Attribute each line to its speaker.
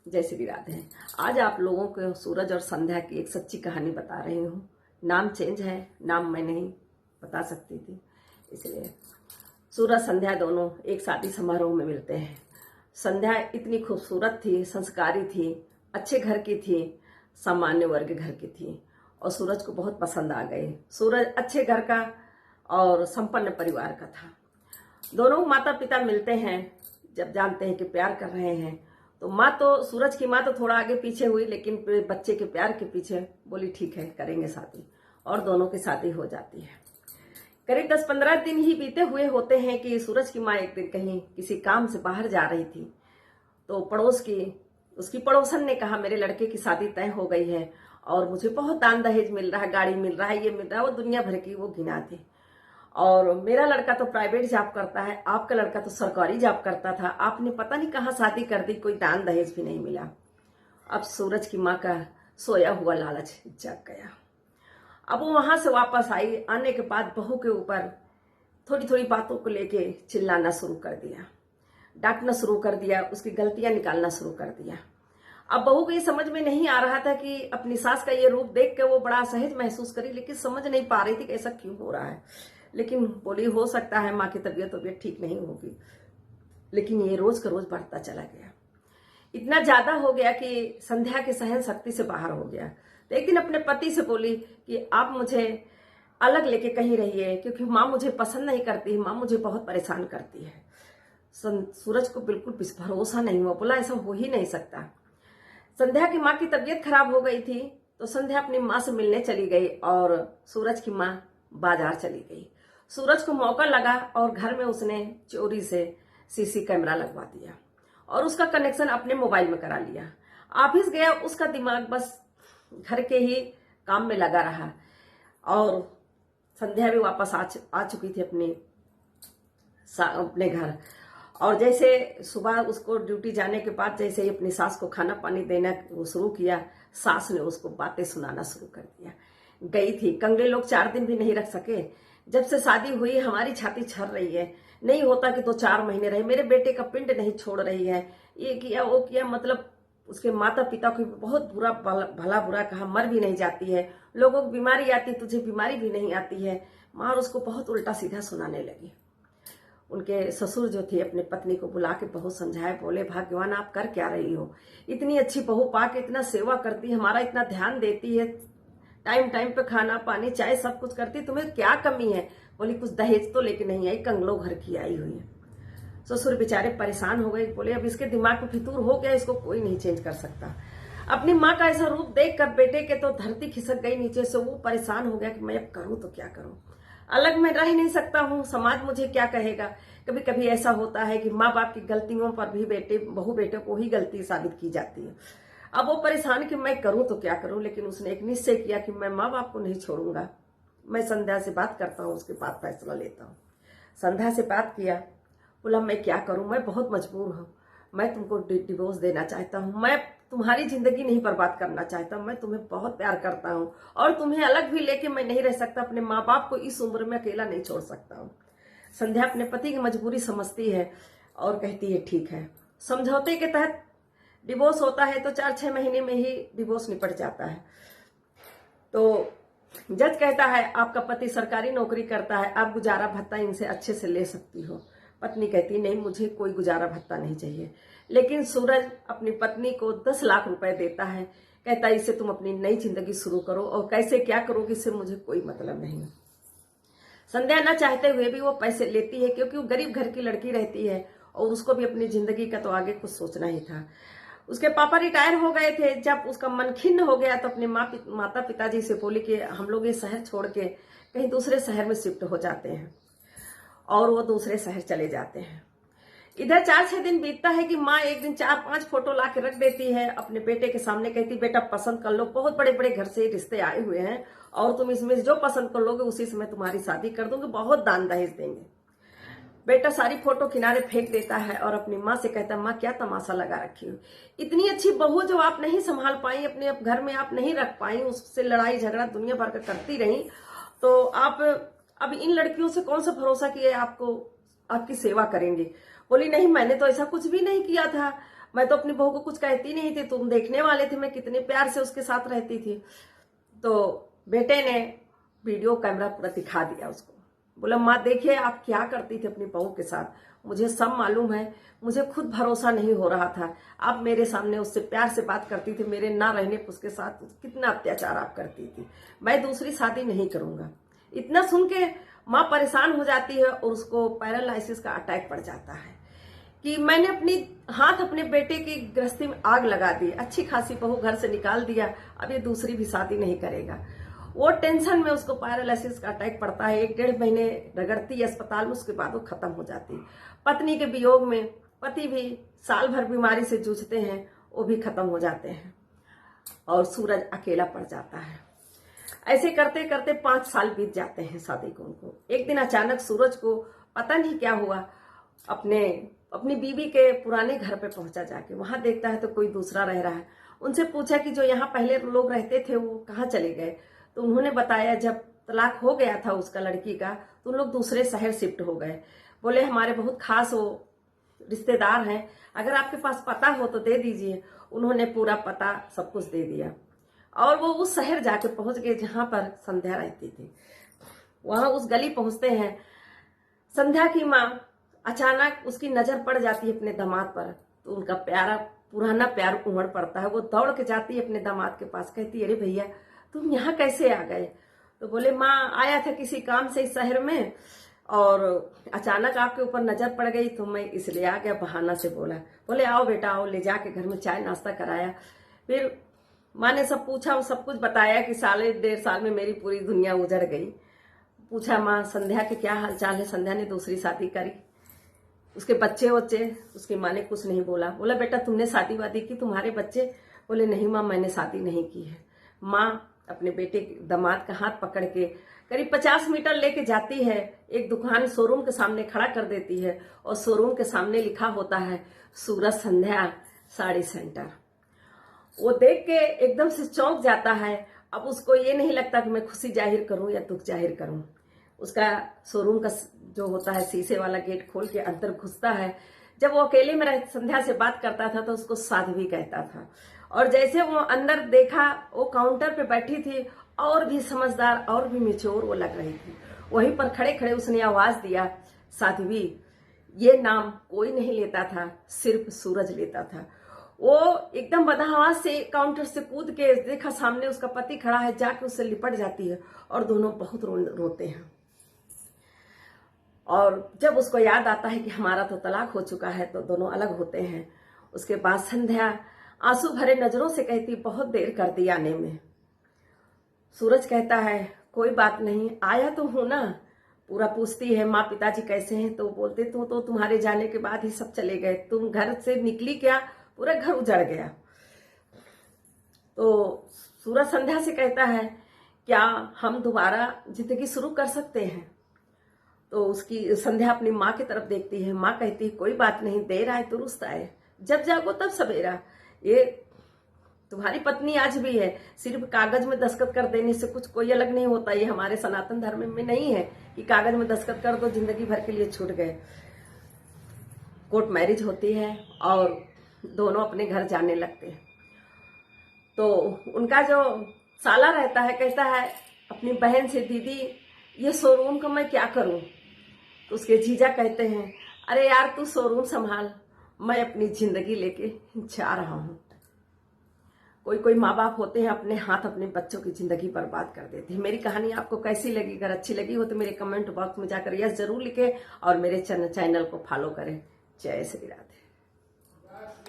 Speaker 1: जय श्री राधे। आज आप लोगों को सूरज और संध्या की एक सच्ची कहानी बता रही हूँ। नाम चेंज है, नाम मैं नहीं बता सकती थी, इसलिए सूरज संध्या दोनों एक शादी समारोह में मिलते हैं। संध्या इतनी खूबसूरत थी, संस्कारी थी, अच्छे घर की थी, सामान्य वर्ग घर की थी और सूरज को बहुत पसंद आ गई। सूरज अच्छे घर का और संपन्न परिवार का था। दोनों माता पिता मिलते हैं, जब जानते हैं कि प्यार कर रहे हैं तो माँ तो सूरज की माँ तो थोड़ा आगे पीछे हुई, लेकिन बच्चे के प्यार के पीछे बोली ठीक है करेंगे शादी, और दोनों की शादी हो जाती है। करीब 10-15 दिन ही बीते हुए होते हैं कि सूरज की माँ एक दिन कहीं किसी काम से बाहर जा रही थी तो उसकी पड़ोसन ने कहा मेरे लड़के की शादी तय हो गई है और मुझे बहुत दान दहेज मिल रहा है, गाड़ी मिल रहा है, ये मिल रहा है, वो दुनिया भर की वो गिना थी। और मेरा लड़का तो प्राइवेट जॉब करता है, आपका लड़का तो सरकारी जॉब करता था, आपने पता नहीं कहाँ शादी कर दी, कोई दान दहेज भी नहीं मिला। अब सूरज की माँ का सोया हुआ लालच जग गया। अब वो वहां से वापस आई, आने के बाद बहू के ऊपर थोड़ी थोड़ी बातों को लेके चिल्लाना शुरू कर दिया, डांटना शुरू कर दिया, उसकी गलतियां निकालना शुरू कर दिया। अब बहू को ये समझ में नहीं आ रहा था कि अपनी सास का ये रूप देख के वो बड़ा सहज महसूस करी, लेकिन समझ नहीं पा रही थी कि ऐसा क्यों हो रहा है। लेकिन बोली हो सकता है माँ की तबीयत ठीक नहीं होगी, लेकिन ये रोज का रोज बढ़ता चला गया। इतना ज्यादा हो गया कि संध्या की सहन शक्ति से बाहर हो गया। तो एक दिन अपने पति से बोली कि आप मुझे अलग लेके कहीं रहिए, क्योंकि माँ मुझे पसंद नहीं करती, माँ मुझे बहुत परेशान करती है। सूरज को बिल्कुल भरोसा नहीं हुआ, बोला ऐसा हो ही नहीं सकता। संध्या की माँ की तबीयत खराब हो गई थी तो संध्या अपनी माँ से मिलने चली गई और सूरज की माँ बाजार चली गई। सूरज को मौका लगा और घर में उसने चोरी से सीसी कैमरा लगवा दिया और उसका कनेक्शन अपने मोबाइल में करा लिया। ऑफिस गया, उसका दिमाग बस घर के ही काम में लगा रहा और संध्या भी वापस आ चुकी थी अपने घर। और जैसे सुबह उसको ड्यूटी जाने के बाद जैसे ही अपनी सास को खाना पानी देना वो शुरू किया, सास ने उसको बातें सुनाना शुरू कर दिया। गई थी, कंगले लोग 4 दिन भी नहीं रख सके। जब से शादी हुई हमारी छाती छर रही है, नहीं होता कि तो 4 महीने रहे, मेरे बेटे का पिंड नहीं छोड़ रही है, ये किया वो किया। मतलब उसके माता पिता को बहुत बुरा भला बुरा कहा, मर भी नहीं जाती है, लोगों को बीमारी आती है, तुझे बीमारी भी नहीं आती है। माँ उसको बहुत उल्टा सीधा सुनाने लगी। उनके ससुर जो थे अपने पत्नी को बुला के बहुत समझाए, बोले भाग्यवान आप कर क्या रही हो, इतनी अच्छी बहू पा के इतना सेवा करती है, हमारा इतना ध्यान देती है, टाइम टाइम पे खाना पानी चाय सब कुछ करती, तुम्हें क्या कमी है। बोली कुछ दहेज तो लेके नहीं आई, कंगलो घर की आई हुई है। ससुर बेचारे परेशान हो गए, बोले अब इसके दिमाग में फितूर हो गया, इसको कोई नहीं चेंज कर सकता। अपनी माँ का ऐसा रूप देख कर बेटे के तो धरती खिसक गई नीचे से। वो परेशान हो गया कि मैं अब करूं तो क्या करूं, अलग मैं रह ही नहीं सकता हूँ, समाज मुझे क्या कहेगा। कभी कभी ऐसा होता है कि माँ बाप की गलतियों पर भी बहू बेटे को ही गलती साबित की जाती है। अब वो परेशान कि मैं करूं तो क्या करूं, लेकिन उसने एक निश्चय किया कि मैं माँ बाप को नहीं छोड़ूंगा, मैं संध्या से बात करता हूँ, उसके बाद फैसला लेता हूँ। संध्या से बात किया, बोला मैं क्या करूं, मैं बहुत मजबूर हूँ, मैं तुमको डिवोर्स देना चाहता हूँ, मैं तुम्हारी जिंदगी नहीं बर्बाद करना चाहता, मैं तुम्हें बहुत प्यार करता हूँ और तुम्हें अलग भी लेके मैं नहीं रह सकता, अपने माँ बाप को इस उम्र में अकेला नहीं छोड़ सकता हूँ। संध्या अपने पति की मजबूरी समझती है और कहती है ठीक है। समझौते के तहत डिवोर्स होता है तो 4-6 महीने में ही डिवोर्स निपट जाता है। तो जज कहता है आपका पति सरकारी नौकरी करता है, आप गुजारा भत्ता इनसे अच्छे से ले सकती हो। पत्नी कहती नहीं मुझे कोई गुजारा भत्ता नहीं चाहिए, लेकिन सूरज अपनी पत्नी को 10 लाख रुपए देता है, कहता है इससे तुम अपनी नई जिंदगी शुरू करो और कैसे क्या करोगी इससे मुझे कोई मतलब नहीं। संध्या न चाहते हुए भी वो पैसे लेती है, क्योंकि वो गरीब घर की लड़की रहती है और उसको भी अपनी जिंदगी का तो आगे कुछ सोचना ही था। उसके पापा रिटायर हो गए थे, जब उसका मन खिन्न हो गया तो अपने माता पिताजी से बोली कि हम लोग ये शहर छोड़ के कहीं दूसरे शहर में शिफ्ट हो जाते हैं, और वो दूसरे शहर चले जाते हैं। इधर 4-6 दिन बीतता है कि माँ एक दिन 4-5 फोटो ला के रख देती है अपने बेटे के सामने, कहती बेटा पसंद कर लो, बहुत बड़े बड़े घर से रिश्ते आए हुए हैं और तुम इसमें जो पसंद कर लोगे उसी से मैं तुम्हारी शादी कर दूंगी, बहुत दान दहेज देंगे। बेटा सारी फोटो किनारे फेंक देता है और अपनी माँ से कहता है माँ क्या तमाशा लगा रखी हो, इतनी अच्छी बहू जो आप नहीं संभाल पाई, अपने घर में आप नहीं रख पाई, उससे लड़ाई झगड़ा दुनिया भर का करती रही, तो आप अब इन लड़कियों से कौन सा भरोसा किए आपको आपकी सेवा करेंगे। बोली नहीं मैंने तो ऐसा कुछ भी नहीं किया था, मैं तो अपनी बहू को कुछ कहती नहीं थी, तुम देखने वाले थे मैं कितने प्यार से उसके साथ रहती थी। तो बेटे ने वीडियो कैमरा पूरा दिखा दिया उसको, बोला माँ देखिए आप क्या करती थी अपनी बहू के साथ, मुझे सब मालूम है, मुझे खुद भरोसा नहीं हो रहा था। आप मेरे सामने उससे प्यार से बात करती थी, मेरे ना रहने पर उसके साथ कितना अत्याचार आप करती थी। मैं दूसरी शादी नहीं करूंगा। इतना सुन के माँ परेशान हो जाती है और उसको पैरालाइसिस का अटैक पड़ जाता है कि मैंने अपनी हाथ अपने बेटे की गृहस्थी में आग लगा दी, अच्छी खासी बहू घर से निकाल दिया, अब ये दूसरी भी शादी नहीं करेगा। वो टेंशन में उसको पैरालिसिस का अटैक पड़ता है, 1-1.5 महीने रगड़ती है अस्पताल में, उसके बाद वो खत्म हो जाती है। पत्नी के वियोग में पति भी साल भर बीमारी से जूझते हैं, वो भी खत्म हो जाते हैं और सूरज अकेला पड़ जाता है। ऐसे करते करते 5 साल बीत जाते हैं शादी को उनको। एक दिन अचानक सूरज को पता नहीं क्या हुआ, अपनी बीवी के पुराने घर पे पहुंचा, जाके वहां देखता है तो कोई दूसरा रह रहा है। उनसे पूछा कि जो यहाँ पहले लोग रहते थे वो कहाँ चले गए, तो उन्होंने बताया जब तलाक हो गया था उसका लड़की का तो उन लोग दूसरे शहर शिफ्ट हो गए। बोले हमारे बहुत खास वो रिश्तेदार हैं, अगर आपके पास पता हो तो दे दीजिए। उन्होंने पूरा पता सब कुछ दे दिया और वो उस शहर जाके पहुंच गए जहां पर संध्या रहती थी। वहां उस गली पहुंचते हैं, संध्या की माँ अचानक उसकी नजर पड़ जाती है अपने दामाद पर, तो उनका प्यारा पुराना प्यार उमड़ पड़ता है। वो दौड़ के जाती है अपने दामाद के पास, कहती है अरे भैया तुम यहाँ कैसे आ गए। तो बोले माँ आया था किसी काम से इस शहर में और अचानक आपके ऊपर नजर पड़ गई तो मैं इसलिए आ गया, बहाना से बोला। बोले आओ बेटा आओ, ले जाके घर में चाय नाश्ता कराया। फिर माँ ने सब पूछा, वो सब कुछ बताया कि 1.5 साल में मेरी पूरी दुनिया उजड़ गई। पूछा माँ संध्या के क्या हालचाल है, संध्या ने दूसरी शादी करी, उसके बच्चे, उसकी माँ ने कुछ नहीं बोला। बोला बेटा तुमने शादी वादी की, तुम्हारे बच्चे? बोले नहीं माँ मैंने शादी नहीं की है। माँ अपने बेटे दामाद का हाथ पकड़ के करीब 50 मीटर लेके जाती है, एक दुकान शोरूम के सामने खड़ा कर देती है और शोरूम के सामने लिखा होता है सूरज संध्या साड़ी सेंटर। वो देख के एकदम से चौंक जाता है। अब उसको ये नहीं लगता कि मैं खुशी जाहिर करूं या दुख जाहिर करूं। उसका शोरूम का जो होता है शीशे वाला गेट खोल के अंदर घुसता है। जब वो अकेले में संध्या से बात करता था तो उसको साध्वी कहता था, और जैसे वो अंदर देखा वो काउंटर पे बैठी थी और भी समझदार और भी मैच्योर वो लग रही थी। वहीं पर खड़े खड़े उसने आवाज दिया साध्वी। ये नाम कोई नहीं लेता था, सिर्फ सूरज लेता था। वो एकदम बदहवास से काउंटर से कूद के देखा सामने उसका पति खड़ा है, जाके उससे लिपट जाती है और दोनों बहुत रोते हैं। और जब उसको याद आता है कि हमारा तो तलाक हो चुका है तो दोनों अलग होते हैं। उसके बाद संध्या आंसू भरे नजरों से कहती बहुत देर कर दी आने में। सूरज कहता है कोई बात नहीं, आया तो हूं ना। पूरा पूछती है माँ पिताजी कैसे हैं, तो बोलते तो तुम्हारे जाने के बाद ही सब चले गए, तुम घर से निकली क्या, पूरा घर उजड़ गया। तो सूरज संध्या से कहता है क्या हम दोबारा जिंदगी शुरू कर सकते हैं। तो उसकी संध्या अपनी माँ की तरफ देखती है, माँ कहती है कोई बात नहीं, देर आए दुरुस्त आए, जब जागो तब सवेरा। ये तुम्हारी पत्नी आज भी है, सिर्फ कागज में दस्तखत कर देने से कुछ कोई अलग नहीं होता। ये हमारे सनातन धर्म में नहीं है कि कागज में दस्तखत कर दो जिंदगी भर के लिए छूट गए। कोर्ट मैरिज होती है और दोनों अपने घर जाने लगते हैं। तो उनका जो साला रहता है कहता है अपनी बहन से दीदी ये शोरूम का मैं क्या करूं। तो उसके जीजा कहते हैं अरे यार तू शोरूम संभाल, मैं अपनी जिंदगी लेके जा रहा हूं। कोई माँ बाप होते हैं अपने हाथ अपने बच्चों की जिंदगी बर्बाद कर देते हैं। मेरी कहानी आपको कैसी लगी, अगर अच्छी लगी हो तो मेरे कमेंट बॉक्स में जाकर यस जरूर लिखें और मेरे चैनल को फॉलो करें। जय श्री राधे।